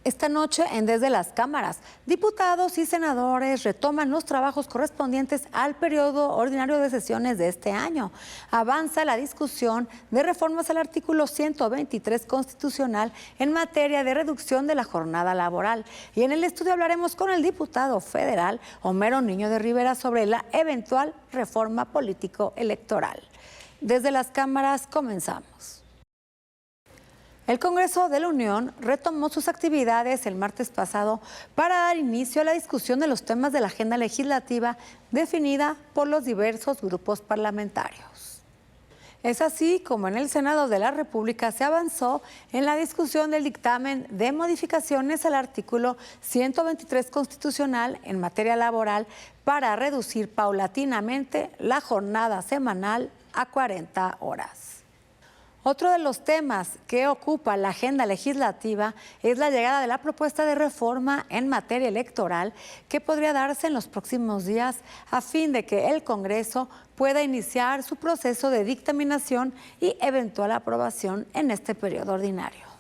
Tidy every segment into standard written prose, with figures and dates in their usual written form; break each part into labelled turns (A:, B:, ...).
A: Esta noche, en Desde las Cámaras, diputados y senadores retoman los trabajos correspondientes al periodo ordinario de sesiones de este año. Avanza la discusión de reformas al artículo 123 constitucional en materia de reducción de la jornada laboral. Y en el estudio hablaremos con el diputado federal Homero Niño de Rivera sobre la eventual reforma político-electoral. Desde las Cámaras comenzamos. El Congreso de la Unión retomó sus actividades el martes pasado para dar inicio a la discusión de los temas de la agenda legislativa definida por los diversos grupos parlamentarios. Es así como en el Senado de la República se avanzó en la discusión del dictamen de modificaciones al artículo 123 constitucional en materia laboral para reducir paulatinamente la jornada semanal a 40 horas. Otro de los temas que ocupa la agenda legislativa es la llegada de la propuesta de reforma en materia electoral que podría darse en los próximos días a fin de que el Congreso pueda iniciar su proceso de dictaminación y eventual aprobación en este periodo ordinario.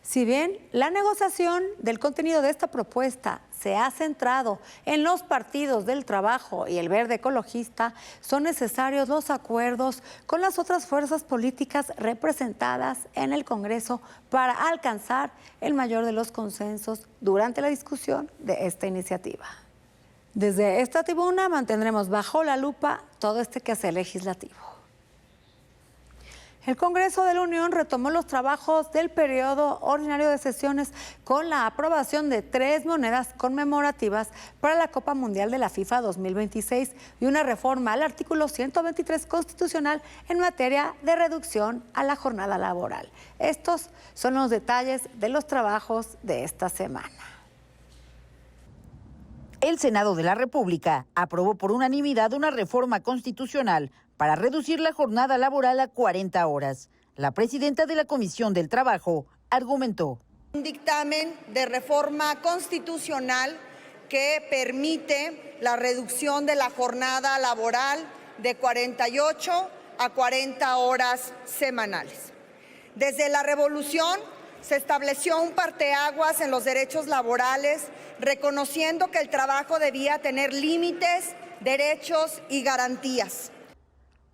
A: Si bien la negociación del contenido de esta propuesta se ha centrado en los partidos del Trabajo y el Verde Ecologista, son necesarios los acuerdos con las otras fuerzas políticas representadas en el Congreso para alcanzar el mayor de los consensos durante la discusión de esta iniciativa. Desde esta tribuna mantendremos bajo la lupa todo este quehacer legislativo. El Congreso de la Unión retomó los trabajos del periodo ordinario de sesiones con la aprobación de 3 monedas conmemorativas para la Copa Mundial de la FIFA 2026 y una reforma al artículo 123 constitucional en materia de reducción a la jornada laboral. Estos son los detalles de los trabajos de esta semana.
B: El Senado de la República aprobó por unanimidad una reforma constitucional para reducir la jornada laboral a 40 horas. La presidenta de la Comisión del Trabajo argumentó.
C: Un dictamen de reforma constitucional que permite la reducción de la jornada laboral de 48 a 40 horas semanales. Desde la Revolución se estableció un parteaguas en los derechos laborales, reconociendo que el trabajo debía tener límites, derechos y garantías.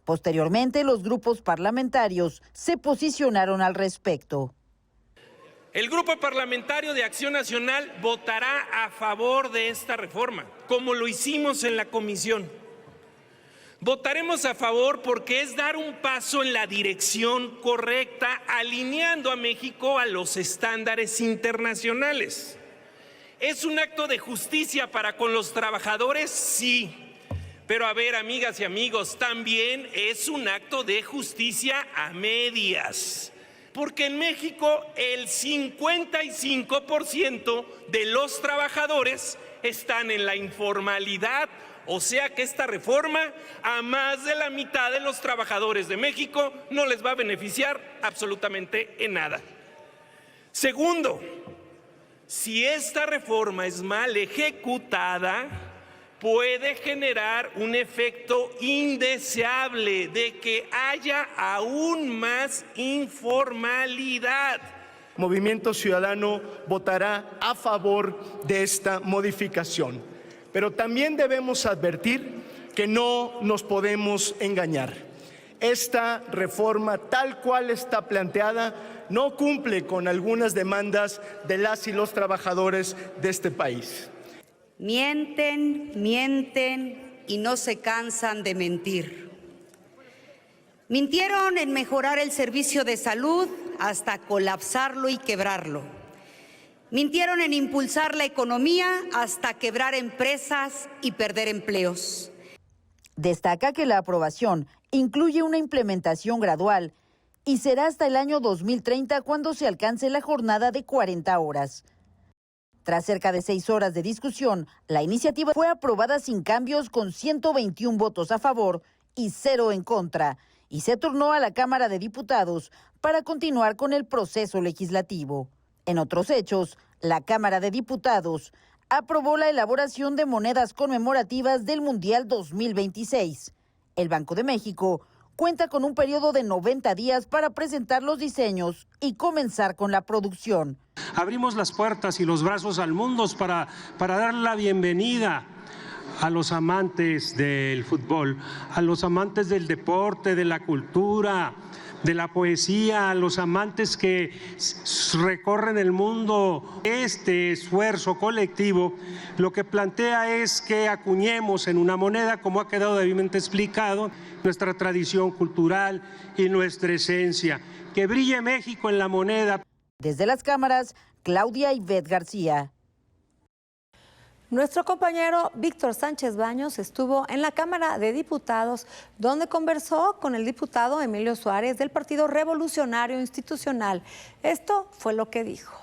B: Posteriormente, los grupos parlamentarios se posicionaron al respecto.
D: El Grupo Parlamentario de Acción Nacional votará a favor de esta reforma, como lo hicimos en la comisión. Votaremos a favor porque es dar un paso en la dirección correcta, alineando a México a los estándares internacionales. ¿Es un acto de justicia para con los trabajadores? Sí. Pero a ver, amigas y amigos, también es un acto de justicia a medias. Porque en México el 55% de los trabajadores están en la informalidad. O sea que esta reforma a más de la mitad de los trabajadores de México no les va a beneficiar absolutamente en nada. Segundo, si esta reforma es mal ejecutada, puede generar un efecto indeseable de que haya aún más informalidad.
E: Movimiento Ciudadano votará a favor de esta modificación, pero también debemos advertir que no nos podemos engañar. Esta reforma, tal cual está planteada, no cumple con algunas demandas de las y los trabajadores de este país.
F: Mienten, mienten y no se cansan de mentir. Mintieron en mejorar el servicio de salud hasta colapsarlo y quebrarlo. Mintieron en impulsar la economía hasta quebrar empresas y perder empleos.
B: Destaca que la aprobación incluye una implementación gradual y será hasta el año 2030 cuando se alcance la jornada de 40 horas. Tras cerca de 6 horas de discusión, la iniciativa fue aprobada sin cambios con 121 votos a favor y 0 en contra, y se turnó a la Cámara de Diputados para continuar con el proceso legislativo. En otros hechos, la Cámara de Diputados aprobó la elaboración de monedas conmemorativas del Mundial 2026. El Banco de México cuenta con un periodo de 90 días para presentar los diseños y comenzar con la producción.
G: Abrimos las puertas y los brazos al mundo para dar la bienvenida a los amantes del fútbol, a los amantes del deporte, de la cultura, de la poesía, a los amantes que recorren el mundo. Este esfuerzo colectivo lo que plantea es que acuñemos en una moneda, como ha quedado debidamente explicado, nuestra tradición cultural y nuestra esencia. Que brille México en la moneda.
B: Desde las cámaras, Claudia Ivette García.
A: Nuestro compañero Víctor Sánchez Baños estuvo en la Cámara de Diputados, donde conversó con el diputado Emilio Suárez del Partido Revolucionario Institucional. Esto fue lo que dijo.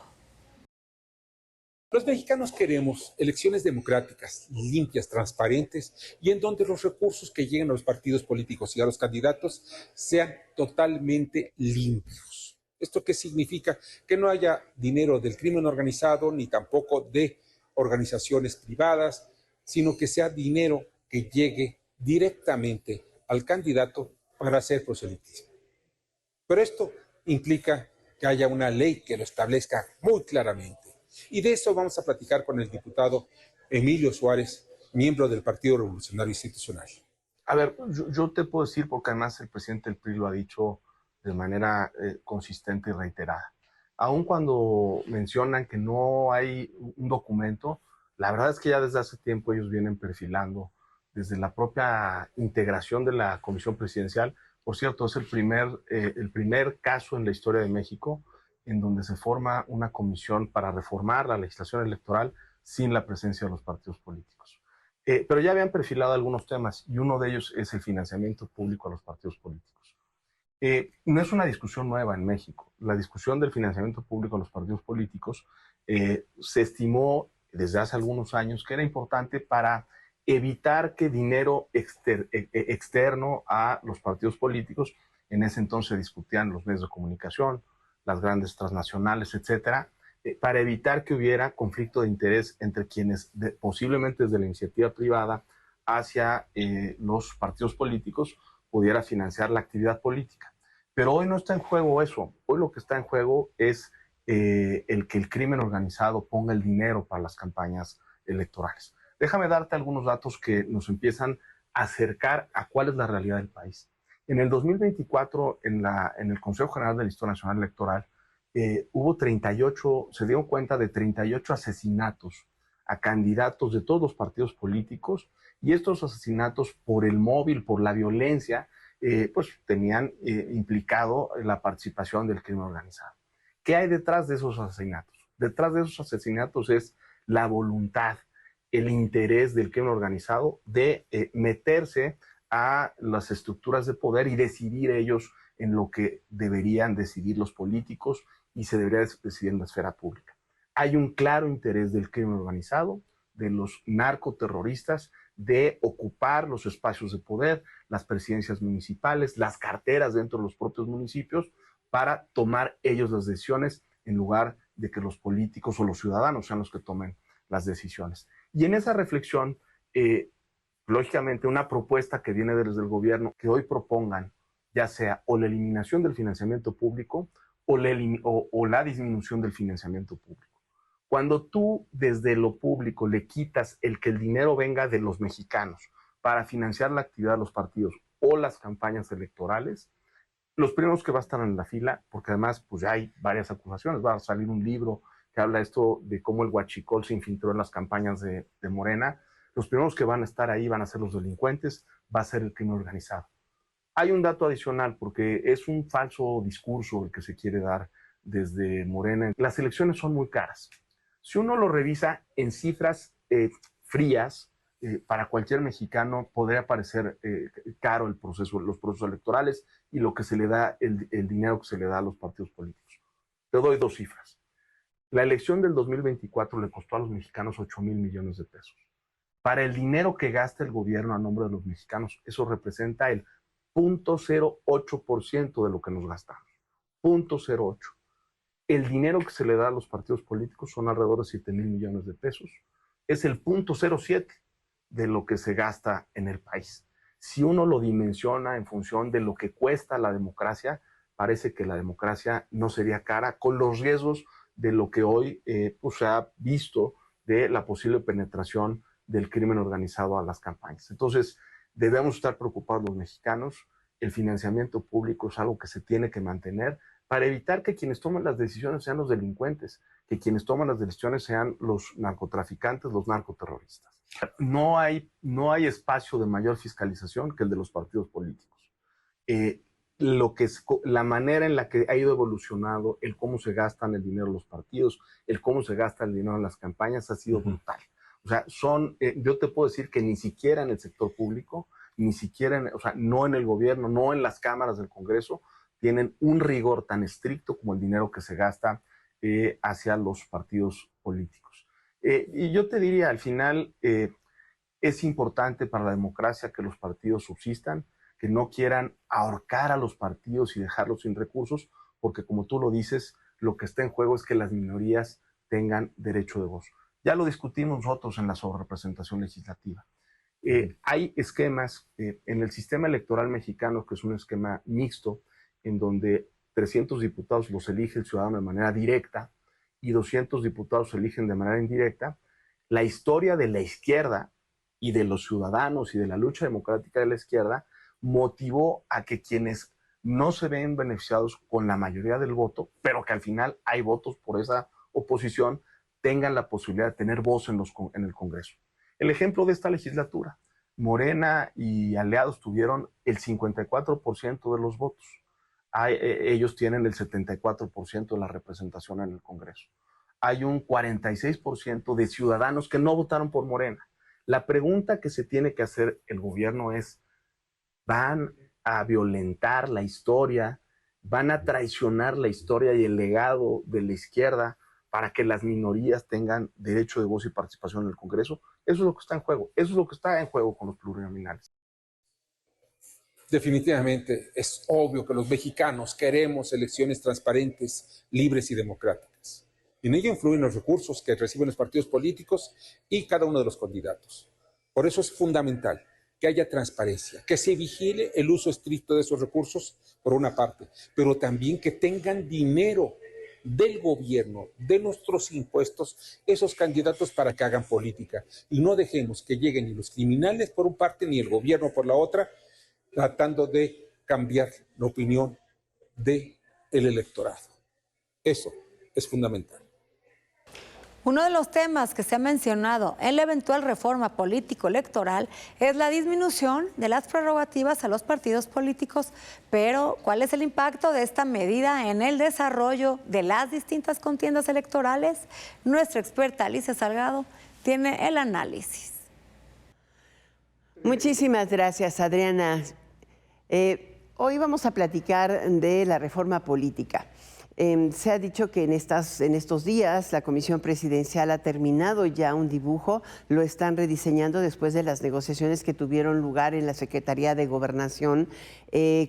H: Los mexicanos queremos elecciones democráticas, limpias, transparentes y en donde los recursos que lleguen a los partidos políticos y a los candidatos sean totalmente limpios. ¿Esto qué significa? Que no haya dinero del crimen organizado ni tampoco de organizaciones privadas, sino que sea dinero que llegue directamente al candidato para hacer proselitismo. Pero esto implica que haya una ley que lo establezca muy claramente. Y de eso vamos a platicar con el diputado Emilio Suárez, miembro del Partido Revolucionario Institucional.
I: A ver, yo te puedo decir, porque además el presidente del PRI lo ha dicho de manera consistente y reiterada. Aun cuando mencionan que no hay un documento, la verdad es que ya desde hace tiempo ellos vienen perfilando, desde la propia integración de la Comisión Presidencial. Por cierto, es el primer caso en la historia de México en donde se forma una comisión para reformar la legislación electoral sin la presencia de los partidos políticos. Pero ya habían perfilado algunos temas y uno de ellos es el financiamiento público a los partidos políticos. No es una discusión nueva en México. La discusión del financiamiento público a los partidos políticos se estimó desde hace algunos años que era importante para evitar que dinero externo a los partidos políticos, en ese entonces se discutían los medios de comunicación, las grandes transnacionales, etcétera, para evitar que hubiera conflicto de interés entre quienes posiblemente desde la iniciativa privada hacia los partidos políticos pudiera financiar la actividad política. Pero hoy no está en juego eso. Hoy lo que está en juego es el que el crimen organizado ponga el dinero para las campañas electorales. Déjame darte algunos datos que nos empiezan a acercar a cuál es la realidad del país. En el 2024, en el Consejo General del Instituto Nacional Electoral, hubo 38, se dieron cuenta de 38 asesinatos a candidatos de todos los partidos políticos, y estos asesinatos por el móvil, por la violencia, pues tenían implicado la participación del crimen organizado. ¿Qué hay detrás de esos asesinatos? Detrás de esos asesinatos es la voluntad, el interés del crimen organizado de meterse a las estructuras de poder y decidir ellos en lo que deberían decidir los políticos y se debería decidir en la esfera pública. Hay un claro interés del crimen organizado, de los narcoterroristas, de ocupar los espacios de poder, las presidencias municipales, las carteras dentro de los propios municipios, para tomar ellos las decisiones en lugar de que los políticos o los ciudadanos sean los que tomen las decisiones. Y en esa reflexión, lógicamente, una propuesta que viene desde el gobierno, que hoy propongan, ya sea o la eliminación del financiamiento público o la disminución del financiamiento público. Cuando tú desde lo público le quitas el que el dinero venga de los mexicanos para financiar la actividad de los partidos o las campañas electorales, los primeros que van a estar en la fila, porque además pues ya hay varias acusaciones, va a salir un libro que habla esto de cómo el huachicol se infiltró en las campañas de Morena, los primeros que van a estar ahí van a ser los delincuentes, va a ser el crimen organizado. Hay un dato adicional, porque es un falso discurso el que se quiere dar desde Morena. Las elecciones son muy caras. Si uno lo revisa en cifras frías, para cualquier mexicano podría parecer caro los procesos electorales y lo que se le da, el dinero que se le da a los partidos políticos. Te doy dos cifras. La elección del 2024 le costó a los mexicanos 8,000 millones de pesos. Para el dinero que gasta el gobierno a nombre de los mexicanos, eso representa el 0.08% de lo que nos gastamos. 0.08. El dinero que se le da a los partidos políticos son alrededor de 7,000 millones de pesos. Es el 0.07 de lo que se gasta en el país. si uno lo dimensiona en función de lo que cuesta la democracia, parece que la democracia no sería cara, con los riesgos de lo que hoy pues se ha visto de la posible penetración del crimen organizado a las campañas. Entonces, debemos estar preocupados los mexicanos. El financiamiento público es algo que se tiene que mantener para evitar que quienes toman las decisiones sean los delincuentes, que quienes toman las decisiones sean los narcotraficantes, los narcoterroristas. No hay espacio de mayor fiscalización que el de los partidos políticos. La manera en la que ha ido evolucionado el cómo se gastan el dinero los partidos, el cómo se gasta el dinero en las campañas ha sido brutal. O sea, yo te puedo decir que ni siquiera en el sector público, ni siquiera, no en el gobierno, no en las cámaras del Congreso, tienen un rigor tan estricto como el dinero que se gasta hacia los partidos políticos. Y yo te diría, al final, es importante para la democracia que los partidos subsistan, que no quieran ahorcar a los partidos y dejarlos sin recursos, porque como tú lo dices, lo que está en juego es que las minorías tengan derecho de voz. Ya lo discutimos nosotros en la sobrerepresentación legislativa. Hay esquemas en el sistema electoral mexicano, que es un esquema mixto, en donde 300 diputados los elige el ciudadano de manera directa y 200 diputados se eligen de manera indirecta. La historia de la izquierda y de los ciudadanos y de la lucha democrática de la izquierda motivó a que quienes no se ven beneficiados con la mayoría del voto, pero que al final hay votos por esa oposición, tengan la posibilidad de tener voz en el Congreso. El ejemplo de esta legislatura, Morena y aliados tuvieron el 54% de los votos. Ellos tienen el 74% de la representación en el Congreso. Hay un 46% de ciudadanos que no votaron por Morena. La pregunta que se tiene que hacer el gobierno es, ¿van a violentar la historia? ¿Van a traicionar la historia y el legado de la izquierda para que las minorías tengan derecho de voz y participación en el Congreso? Eso es lo que está en juego. Eso es lo que está en juego con los plurinominales.
H: Definitivamente es obvio que los mexicanos queremos elecciones transparentes, libres y democráticas. Y en ello influyen los recursos que reciben los partidos políticos y cada uno de los candidatos. Por eso es fundamental que haya transparencia, que se vigile el uso estricto de esos recursos, por una parte, pero también que tengan dinero del gobierno, de nuestros impuestos, esos candidatos para que hagan política. Y no dejemos que lleguen ni los criminales por una parte, ni el gobierno por la otra, tratando de cambiar la opinión del electorado. Eso es fundamental.
A: Uno de los temas que se ha mencionado en la eventual reforma político-electoral es la disminución de las prerrogativas a los partidos políticos. Pero, ¿cuál es el impacto de esta medida en el desarrollo de las distintas contiendas electorales? Nuestra experta Alicia Salgado tiene el análisis.
J: Muchísimas gracias, Adriana. Hoy vamos a platicar de la reforma política. Se ha dicho que en estos días la Comisión Presidencial ha terminado ya un dibujo, lo están rediseñando después de las negociaciones que tuvieron lugar en la Secretaría de Gobernación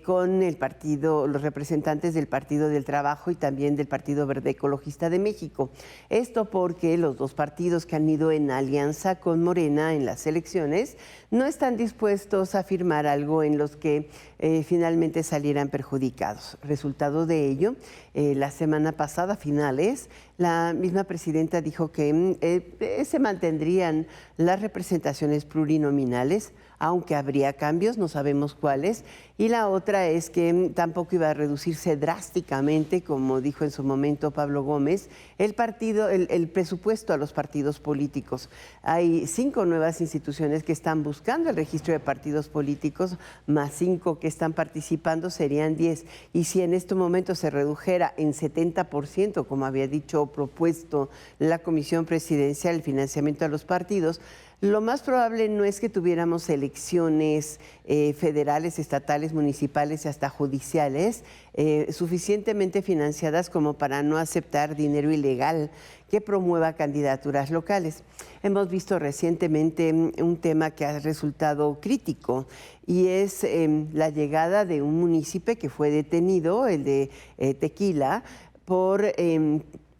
J: con los representantes del Partido del Trabajo y también del Partido Verde Ecologista de México. Esto porque los dos partidos que han ido en alianza con Morena en las elecciones no están dispuestos a firmar algo en los que finalmente salieran perjudicados. Resultado de ello, la semana pasada, a finales, la misma presidenta dijo que se mantendrían las representaciones plurinominales, aunque habría cambios, no sabemos cuáles. Y la otra es que tampoco iba a reducirse drásticamente, como dijo en su momento Pablo Gómez, el presupuesto a los partidos políticos. Hay 5 nuevas instituciones que están buscando el registro de partidos políticos, más 5 que están participando, serían 10. Y si en este momento se redujera en 70%, como había dicho o propuesto la Comisión Presidencial, el financiamiento a los partidos, lo más probable no es que tuviéramos elecciones federales, estatales, municipales y hasta judiciales suficientemente financiadas como para no aceptar dinero ilegal que promueva candidaturas locales. Hemos visto recientemente un tema que ha resultado crítico y es la llegada de un munícipe que fue detenido, el de Tequila, por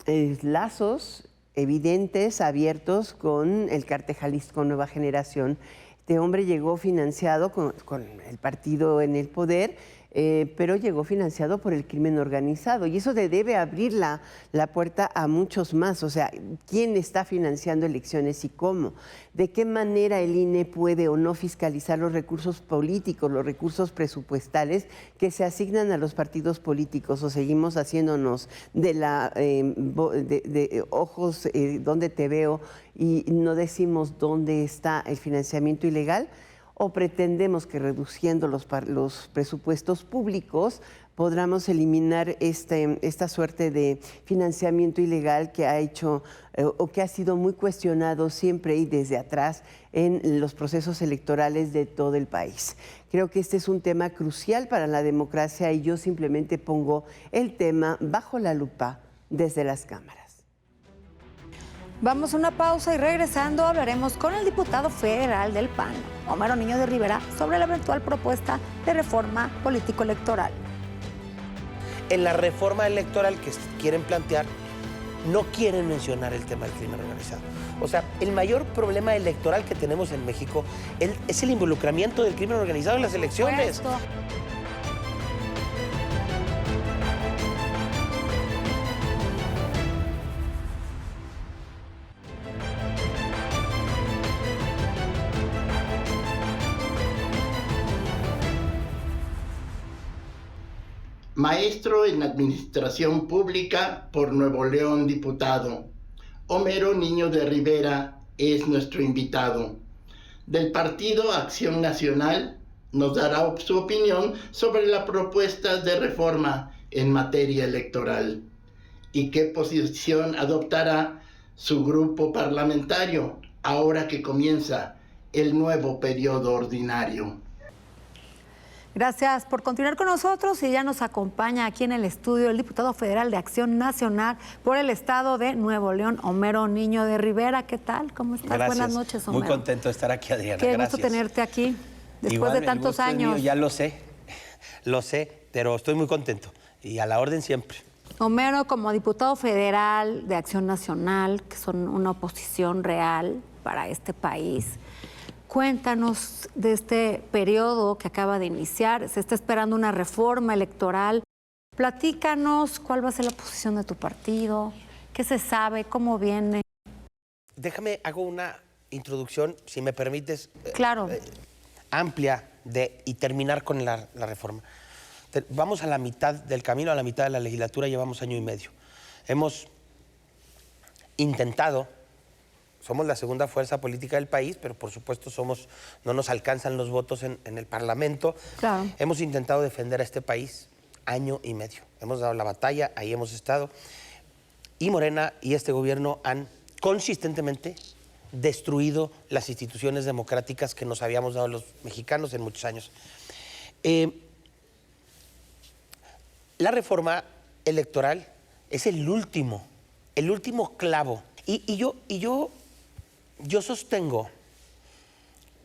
J: lazos evidentes, abiertos con el Cártel Jalisco Nueva Generación, Este hombre llegó financiado con el partido en el poder, pero llegó financiado por el crimen organizado. Y eso le debe abrir la puerta a muchos más. O sea, ¿quién está financiando elecciones y cómo? ¿De qué manera el INE puede o no fiscalizar los recursos políticos, los recursos presupuestales que se asignan a los partidos políticos? ¿O seguimos haciéndonos de ojos donde te veo y no decimos dónde está el financiamiento ilegal? ¿O pretendemos que reduciendo los presupuestos públicos podamos eliminar esta suerte de financiamiento ilegal que ha hecho o que ha sido muy cuestionado siempre y desde atrás en los procesos electorales de todo el país? Creo que este es un tema crucial para la democracia y yo simplemente pongo el tema bajo la lupa desde las cámaras.
A: Vamos a una pausa y regresando hablaremos con el diputado federal del PAN, Homero Niño de Rivera, sobre la eventual propuesta de reforma político-electoral.
K: En la reforma electoral que quieren plantear, no quieren mencionar el tema del crimen organizado. O sea, el mayor problema electoral que tenemos en México es el involucramiento del crimen organizado en las elecciones.
L: Maestro en Administración Pública por Nuevo León, diputado. Homero Niño de Rivera es nuestro invitado. Del Partido Acción Nacional nos dará su opinión sobre la propuesta de reforma en materia electoral y qué posición adoptará su grupo parlamentario ahora que comienza el nuevo periodo ordinario.
A: Gracias por continuar con nosotros y ya nos acompaña aquí en el estudio el diputado federal de Acción Nacional por el estado de Nuevo León, Homero Niño de Rivera. ¿Qué tal? ¿Cómo estás?
K: Gracias.
A: Buenas noches, Homero.
K: Muy contento de estar aquí, Adriana.
A: Qué
K: Gracias.
A: gusto tenerte aquí después
K: Igual,
A: de tantos años.
K: Mío, ya lo sé, pero estoy muy contento y a la orden siempre.
A: Homero, como diputado federal de Acción Nacional, que son una oposición real para este país, cuéntanos de este periodo que acaba de iniciar. Se está esperando una reforma electoral. Platícanos cuál va a ser la posición de tu partido, qué se sabe, cómo viene.
K: Déjame, hago una introducción, si me permites,
A: Claro.
K: Amplia y terminar con la reforma. Vamos a la mitad del camino, a la mitad de la legislatura, llevamos año y medio. Hemos intentado. Somos la segunda fuerza política del país, pero por supuesto no nos alcanzan los votos en el Parlamento.
A: Claro.
K: Hemos intentado defender a este país año y medio. Hemos dado la batalla, ahí hemos estado. Y Morena y este gobierno han consistentemente destruido las instituciones democráticas que nos habíamos dado los mexicanos en muchos años. La reforma electoral es el último clavo. Y yo sostengo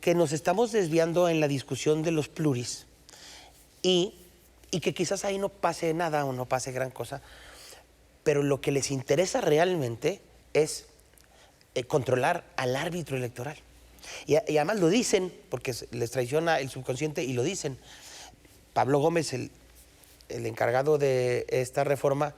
K: que nos estamos desviando en la discusión de los pluris y que quizás ahí no pase nada o no pase gran cosa, pero lo que les interesa realmente es controlar al árbitro electoral. Y además lo dicen, porque les traiciona el subconsciente y lo dicen. Pablo Gómez, el encargado de esta reforma,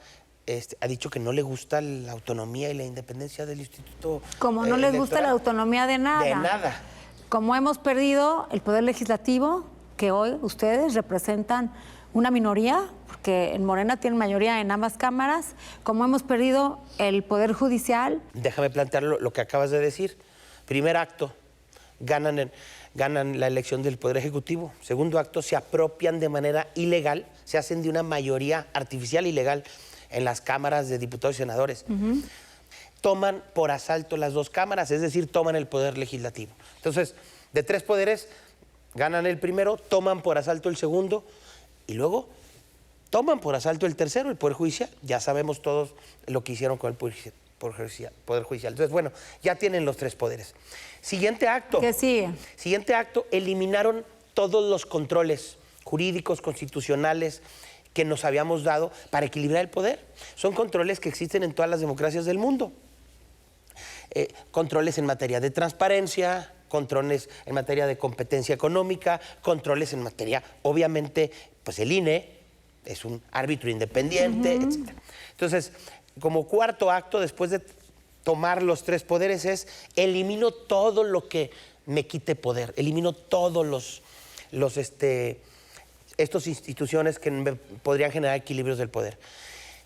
K: ha dicho que no le gusta la autonomía y la independencia del Instituto
A: Como no les gusta la autonomía de nada.
K: De nada.
A: Como hemos perdido el poder legislativo, que hoy ustedes representan una minoría, porque en Morena tienen mayoría en ambas cámaras, como hemos perdido el poder judicial.
K: Déjame plantear lo que acabas de decir. Primer acto, ganan la elección del Poder Ejecutivo. Segundo acto, se apropian de manera ilegal, se hacen de una mayoría artificial ilegal en las cámaras de diputados y senadores. Toman por asalto las dos cámaras, es decir, toman el poder legislativo. Entonces, de tres poderes, ganan el primero, toman por asalto el segundo y luego toman por asalto el tercero, el Poder Judicial. Ya sabemos todos lo que hicieron con el Poder Judicial. Entonces, bueno, ya tienen los tres poderes. Siguiente acto.
A: ¿Qué sigue?
K: Siguiente acto, eliminaron todos los controles jurídicos, constitucionales, que nos habíamos dado para equilibrar el poder. Son controles que existen en todas las democracias del mundo. controles en materia de transparencia, controles en materia de competencia económica, controles en materia, obviamente, pues el INE es un árbitro independiente, etc. Entonces, como cuarto acto, después de tomar los 3 poderes, es elimino todo lo que me quite poder, elimino todos estas instituciones que me podrían generar equilibrios del poder.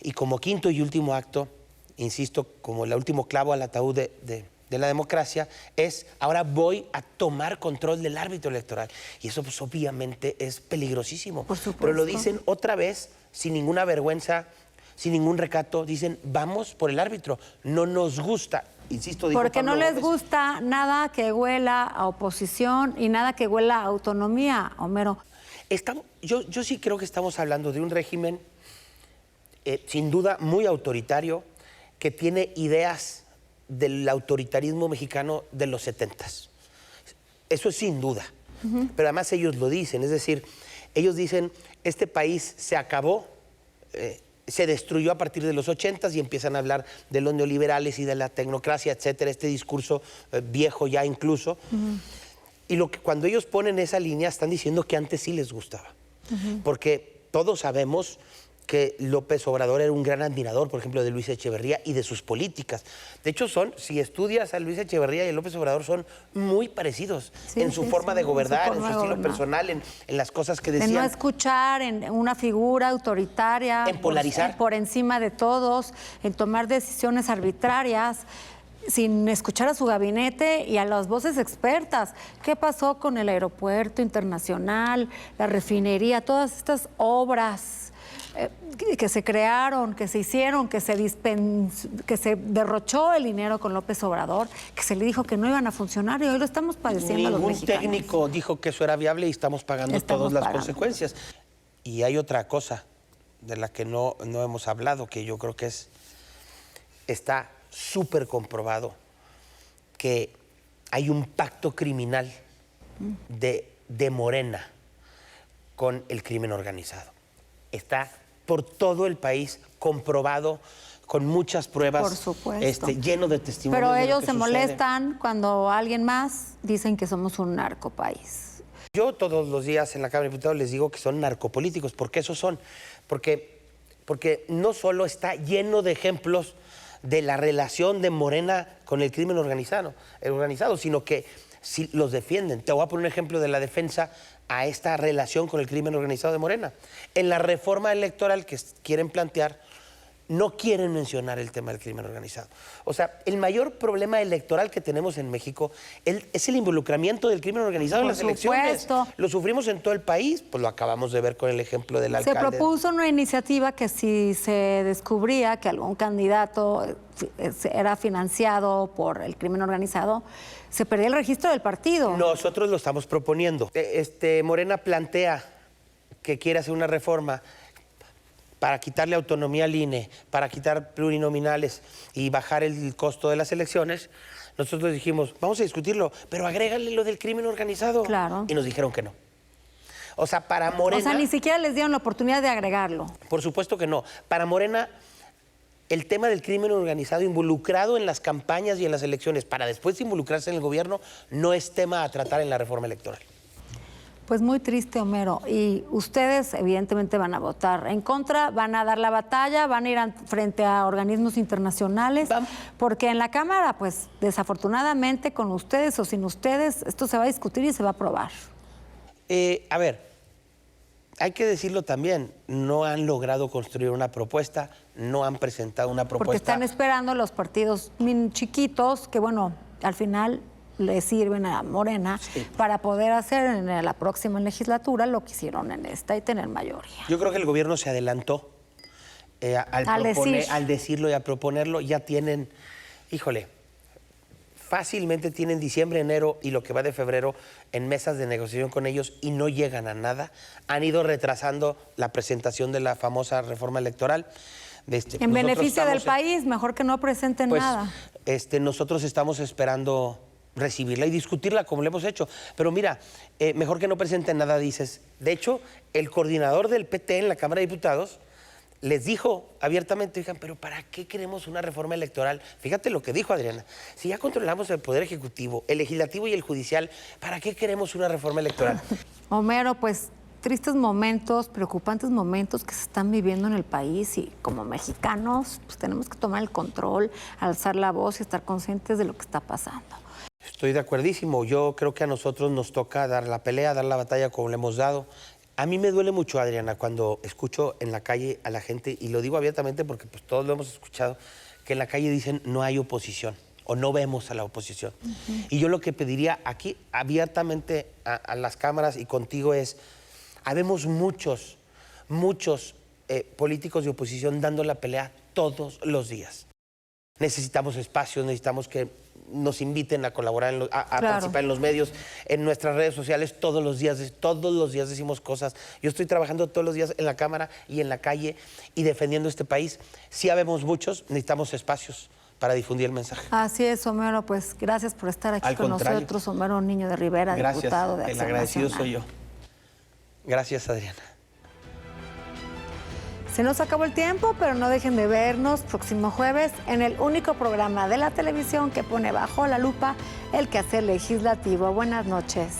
K: Y como quinto y último acto, insisto, como el último clavo al ataúd de la democracia, es ahora voy a tomar control del árbitro electoral. Y eso pues obviamente es peligrosísimo.
A: Por supuesto.
K: Pero lo dicen otra vez, sin ninguna vergüenza, sin ningún recato, dicen vamos por el árbitro, no nos gusta. Insisto, dijo
A: Porque
K: Pablo
A: no les
K: Gómez.
A: gusta nada que huela a oposición y nada que huela a autonomía, Homero.
K: Yo sí creo que estamos hablando de un régimen, sin duda, muy autoritario, que tiene ideas del autoritarismo mexicano de los 70s. Eso es sin duda. Pero además ellos lo dicen, es decir, ellos dicen, este país se acabó, se destruyó a partir de los 80s y empiezan a hablar de los neoliberales y de la tecnocracia, etcétera, este discurso viejo ya incluso. Y cuando ellos ponen esa línea están diciendo que antes sí les gustaba. Porque todos sabemos que López Obrador era un gran admirador, por ejemplo, de Luis Echeverría y de sus políticas. De hecho, si estudias a Luis Echeverría y a López Obrador, son muy parecidos en su forma de gobernar, en su estilo personal, en las cosas que decían.
A: En no escuchar, en una figura autoritaria.
K: En polarizar.
A: Por encima de todos, en tomar decisiones arbitrarias, sin escuchar a su gabinete y a las voces expertas. ¿Qué pasó con el aeropuerto internacional, la refinería, todas estas obras que se crearon, que se hicieron, que se derrochó el dinero con López Obrador, que se le dijo que no iban a funcionar y hoy lo estamos padeciendo los mexicanos?
K: Ningún técnico dijo que eso era viable y estamos pagando todas las consecuencias. Y hay otra cosa de la que no hemos hablado, que yo creo que está súper comprobado, que hay un pacto criminal de Morena con el crimen organizado. Está por todo el país comprobado, con muchas pruebas.
A: Por supuesto.
K: Lleno de testimonios.
A: Pero
K: de lo
A: ellos
K: que
A: se
K: sucede.
A: molestan cuando alguien más dicen que somos un narcopaís.
K: Yo todos los días en la Cámara de Diputados les digo que son narcopolíticos. ¿Por qué esos son? Porque no solo está lleno de ejemplos de la relación de Morena con el crimen organizado, sino que si los defienden. Te voy a poner un ejemplo de la defensa a esta relación con el crimen organizado de Morena. En la reforma electoral que quieren plantear, no quieren mencionar el tema del crimen organizado. O sea, el mayor problema electoral que tenemos en México es el involucramiento del crimen organizado en las elecciones. Lo sufrimos en todo el país, pues lo acabamos de ver con el ejemplo del alcalde.
A: Se propuso una iniciativa que si se descubría que algún candidato era financiado por el crimen organizado, se perdía el registro del partido.
K: Nosotros lo estamos proponiendo. Morena plantea que quiere hacer una reforma para quitarle autonomía al INE, para quitar plurinominales y bajar el costo de las elecciones. Nosotros dijimos, vamos a discutirlo, pero agrégale lo del crimen organizado.
A: Claro.
K: Y nos dijeron que no. O sea, para Morena...
A: O sea, ni siquiera les dieron la oportunidad de agregarlo.
K: Por supuesto que no. Para Morena, el tema del crimen organizado involucrado en las campañas y en las elecciones, para después involucrarse en el gobierno, no es tema a tratar en la reforma electoral.
A: Pues muy triste, Homero. Y ustedes evidentemente van a votar en contra, van a dar la batalla, van a ir frente a organismos internacionales, porque en la Cámara, pues desafortunadamente con ustedes o sin ustedes, esto se va a discutir y se va a aprobar.
K: A ver, hay que decirlo también, no han logrado construir una propuesta, no han presentado una propuesta.
A: Porque están esperando los partidos chiquitos que, bueno, al final le sirven a Morena para poder hacer en la próxima legislatura lo que hicieron en esta y tener mayoría.
K: Yo creo que el gobierno se adelantó al decirlo y a proponerlo. Ya tienen, fácilmente tienen diciembre, enero y lo que va de febrero en mesas de negociación con ellos y no llegan a nada. Han ido retrasando la presentación de la famosa reforma electoral.
A: En beneficio del país, mejor que no presenten nada.
K: Nosotros estamos esperando recibirla y discutirla como lo hemos hecho. Pero mira, mejor que no presenten nada, dices. De hecho, el coordinador del PT en la Cámara de Diputados les dijo abiertamente, digan, pero ¿para qué queremos una reforma electoral? Fíjate lo que dijo Adriana. Si ya controlamos el Poder Ejecutivo, el Legislativo y el Judicial, ¿para qué queremos una reforma electoral?
A: Homero, pues tristes momentos, preocupantes momentos que se están viviendo en el país y como mexicanos pues tenemos que tomar el control, alzar la voz y estar conscientes de lo que está pasando.
K: Estoy de acuerdísimo. Yo creo que a nosotros nos toca dar la pelea, dar la batalla como le hemos dado. A mí me duele mucho, Adriana, cuando escucho en la calle a la gente, y lo digo abiertamente porque pues, todos lo hemos escuchado, que en la calle dicen no hay oposición o no vemos a la oposición. Y yo lo que pediría aquí abiertamente a las cámaras y contigo es, habemos muchos políticos de oposición dando la pelea todos los días. Necesitamos espacios, necesitamos que nos inviten a colaborar, a participar en los medios, en nuestras redes sociales todos los días decimos cosas. Yo estoy trabajando todos los días en la Cámara y en la calle y defendiendo este país. Sí habemos muchos, necesitamos espacios para difundir el mensaje.
A: Así es, Homero, pues gracias por estar aquí con nosotros, Homero Niño de Rivera, diputado de Acción
K: el agradecido
A: Nacional.
K: soy yo. Gracias, Adriana.
A: Se nos acabó el tiempo, pero no dejen de vernos próximo jueves en el único programa de la televisión que pone bajo la lupa el quehacer legislativo. Buenas noches.